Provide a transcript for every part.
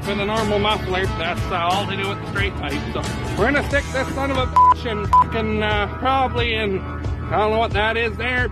with a normal muffler. That's all to do with the straight pipe. So we're gonna stick this son of a bitch in fucking probably in, I don't know what that is there,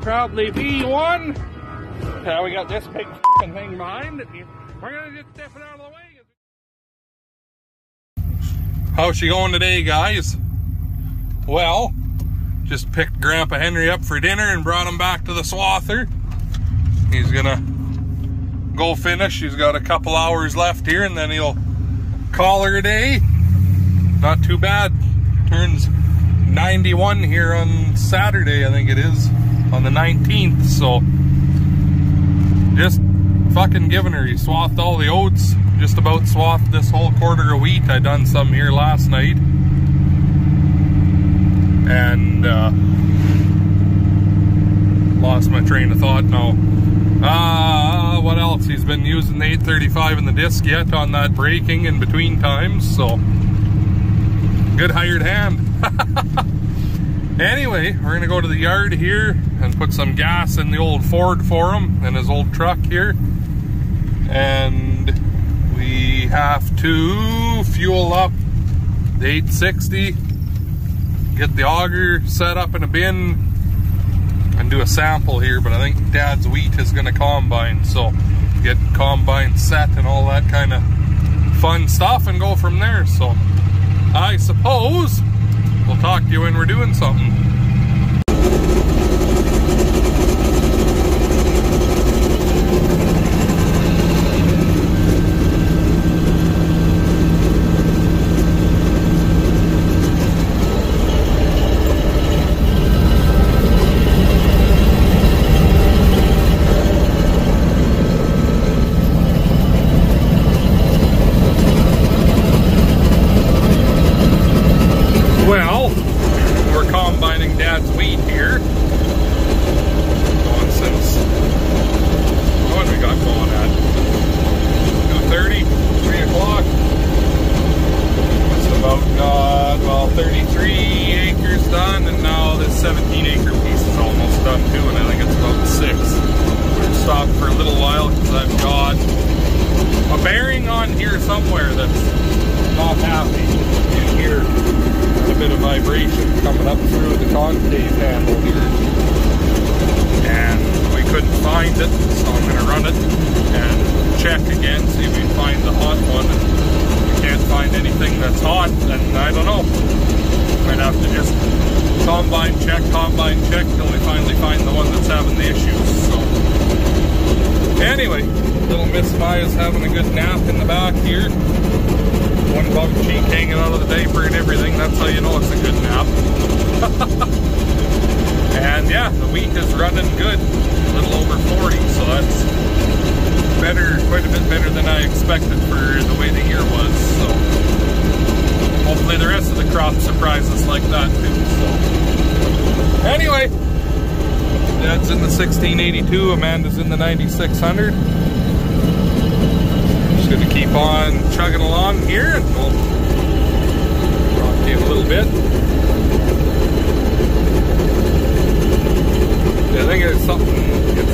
probably B1. We got this big fucking thing behind it. We're gonna just step it out of the way. How's she going today, guys? Well, just picked Grandpa Henry up for dinner and brought him back to the swather. He's gonna go finish. He's got a couple hours left here and then he'll call her a day. Not too bad. Turns 91 here on Saturday, I think it is, on the 19th. So just fucking giving her. He swathed all the oats, just about swathed this whole quarter of wheat. I done some here last night. And lost my train of thought now. What else? He's been using the 835 in the disc yet on that braking in between times, so good hired hand. Anyway, we're gonna go to the yard here and put some gas in the old Ford for him and his old truck here, and we have to fuel up the 860, get the auger set up in a bin, and do a sample here. But I think Dad's wheat is gonna combine, so get combine set and all that kind of fun stuff and go from there. So I suppose we'll talk to you when we're doing something. Well, we're combining Dad's wheat here. Going since, what have we got going at? 2:30, 3 o'clock. It's about, well, 33 acres done, and now this 17-acre piece is almost done too, and I think it's about 6. We're stopped for a little while because I've got a bearing on here somewhere that's not happy in here. A bit of vibration coming up through the concave handle here, and we couldn't find it, so I'm going to run it and check again, see if we can find the hot one. And if we can't find anything that's hot, then I don't know, might have to just combine check till we finally find the one that's having the issues. So anyway, little Miss Maya's having a good nap in the back here. One bum cheek hanging out of the diaper and everything. That's how you know it's a good nap. And yeah, the wheat is running good. A little over 40, so that's better, quite a bit better than I expected for the way the year was. So hopefully the rest of the crop surprises like that too. So anyway, Dad's in the 1682, Amanda's in the 9600. Going to keep on chugging along here, and we'll rock you a little bit. Yeah, I think it's something.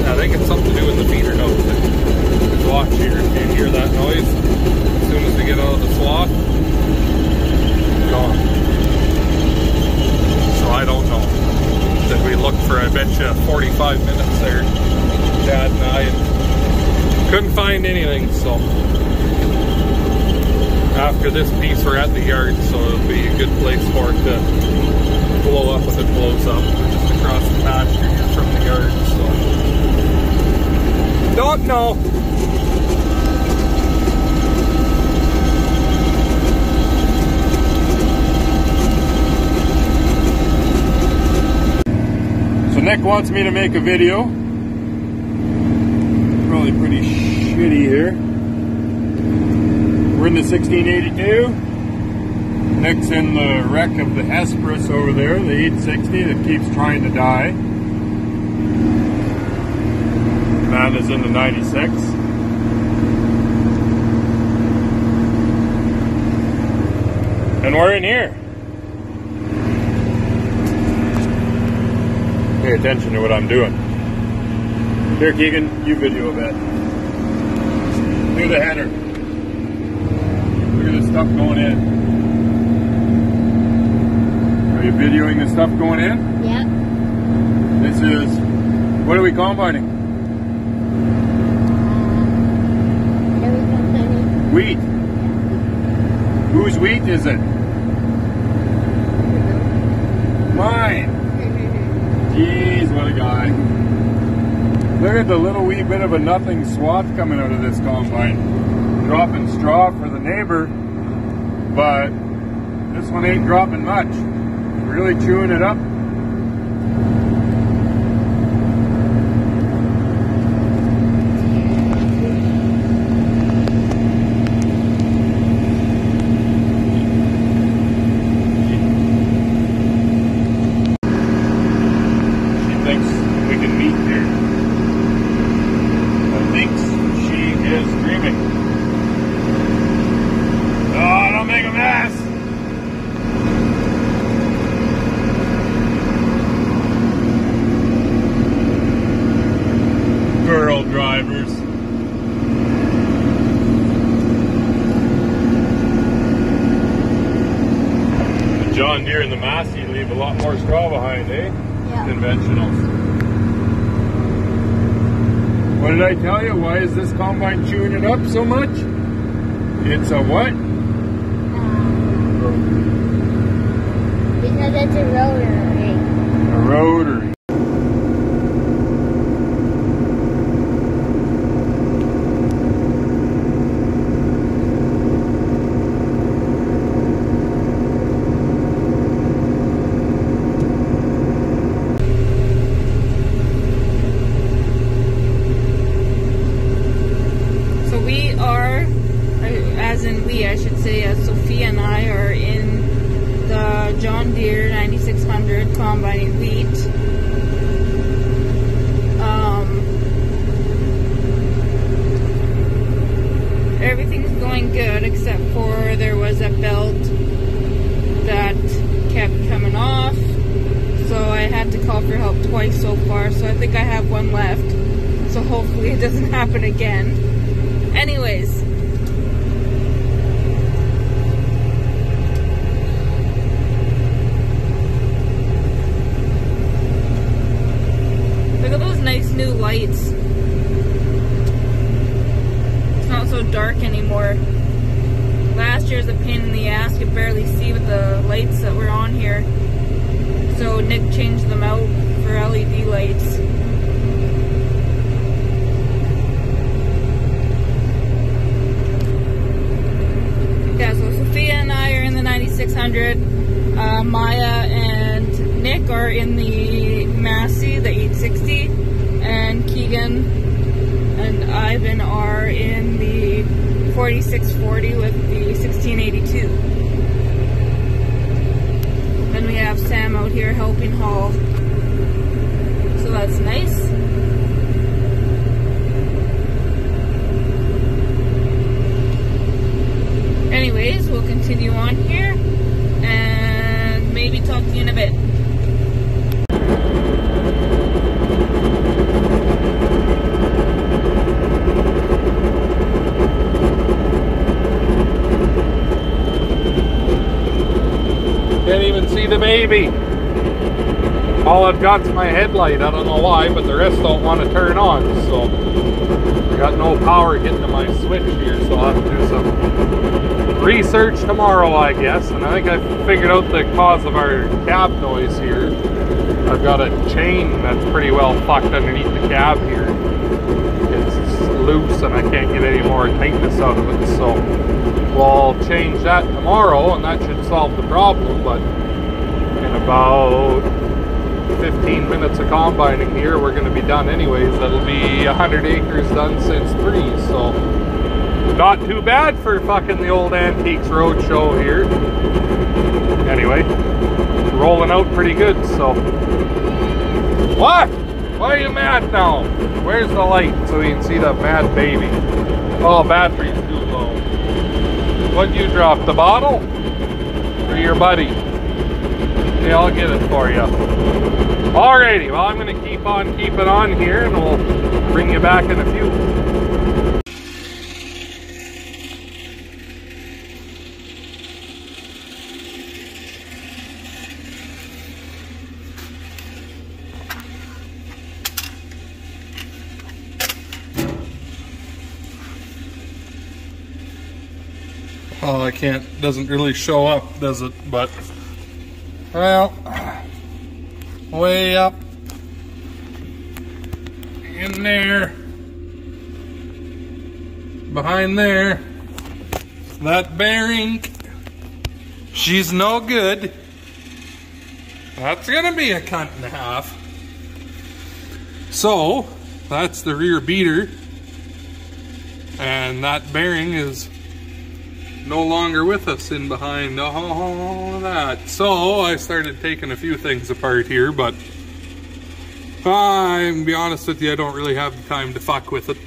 I think it's something to do with the feeder nose. Just watch here. If you hear that noise, as soon as we get out of the swath, it's gone. So I don't know. Did we look for? I bet you 45 minutes there, Dad and I, and couldn't find anything. So after this piece we're at the yard, so it'll be a good place for it to blow up if it blows up. We're just across the pasture here from the yard, so don't know. So Nick wants me to make a video. Probably pretty shitty here. We're in the 1682. Nick's in the wreck of the Hesperus over there, the 860 that keeps trying to die. Amanda's in the 96. And we're in here. Pay attention to what I'm doing. Here, Keegan, you video a bit. Do the header. at the stuff going in. Are you videoing the stuff going in? Yep. This is, what are we combining? Wheat. Whose wheat is it? Mine. Jeez, what a guy. Look at the little wee bit of a nothing swath coming out of this combine. Dropping straw for the neighbor, but this one ain't dropping much. Really chewing it up. Girl drivers. The John Deere and the Massey leave a lot more straw behind, eh? Yeah. Conventionals. What did I tell you? Why is this combine chewing it up so much? It's a what? Because it's a rotary. A rotary. Sophia and I are in the John Deere 9600 combining wheat. Everything's going good except for there was a belt that kept coming off, so I had to call for help twice so far, so I think I have one left, so hopefully it doesn't happen again. Anyways, look at those nice new lights. It's not so dark anymore. Last year's a pain in the ass. You could barely see with the lights that were on here. So Nick changed them out for LED lights. Yeah, so Sophia and I are in the 9600. Maya and Nick are in the Massey, the 860. And Keegan and Ivan are in the 4640 with the 1682. Then we have Sam out here helping haul. So that's nice. Anyways, we'll continue on here and maybe talk to you in a bit. Can't even see the baby. All I've got's my headlight. I don't know why, but the rest don't want to turn on. So I got no power getting to my switch here, so I'll have to do some research tomorrow, I guess. And I think I figured out the cause of our cab noise here. I've got a chain that's pretty well fucked underneath the cab here. It's loose and I can't get any more tightness out of it, so we'll change that tomorrow and that should solve the problem. But in about 15 minutes of combining here, we're going to be done anyways. That'll be 100 acres done since 3, so not too bad for fucking the old Antiques Roadshow here. Anyway, rolling out pretty good, so. What? Why are you mad now? Where's the light so you can see the mad baby? Oh, battery's too low. What'd you drop, the bottle? Or your buddy? Yeah, I'll get it for you. Alrighty, well I'm going to keep on keeping on here and we'll bring you back in a few. Oh, I can't, doesn't really show up, does it? But, well, way up in there, behind there, that bearing, she's no good. That's gonna be a cunt and a half. So, that's the rear beater, and that bearing is no longer with us in behind all of that. So I started taking a few things apart here, but I'm gonna be honest with you, I don't really have the time to fuck with it.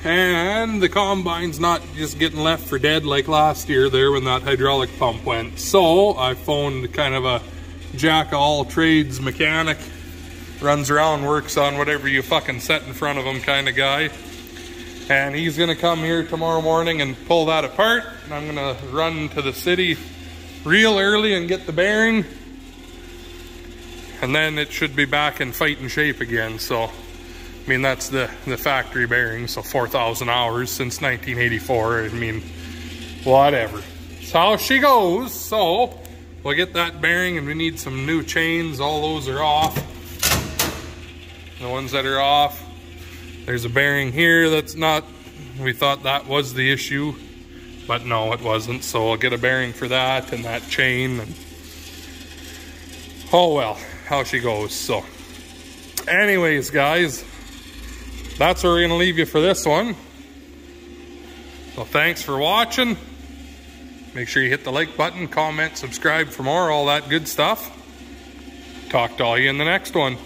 And the combine's not just getting left for dead like last year there when that hydraulic pump went. So I phoned kind of a jack of all trades mechanic, runs around, works on whatever you fucking set in front of him kind of guy. And he's gonna come here tomorrow morning and pull that apart. And I'm gonna run to the city real early and get the bearing. And then it should be back in fighting shape again. So, I mean, that's the factory bearing. So 4,000 hours since 1984. I mean, whatever. That's how she goes. So, we'll get that bearing and we need some new chains. All those are off. The ones that are off. There's a bearing here that's not, we thought that was the issue, but no, it wasn't. So I'll get a bearing for that and that chain. And oh well, how she goes. So anyways, guys, that's where we're going to leave you for this one. So thanks for watching. Make sure you hit the like button, comment, subscribe for more, all that good stuff. Talk to all you in the next one.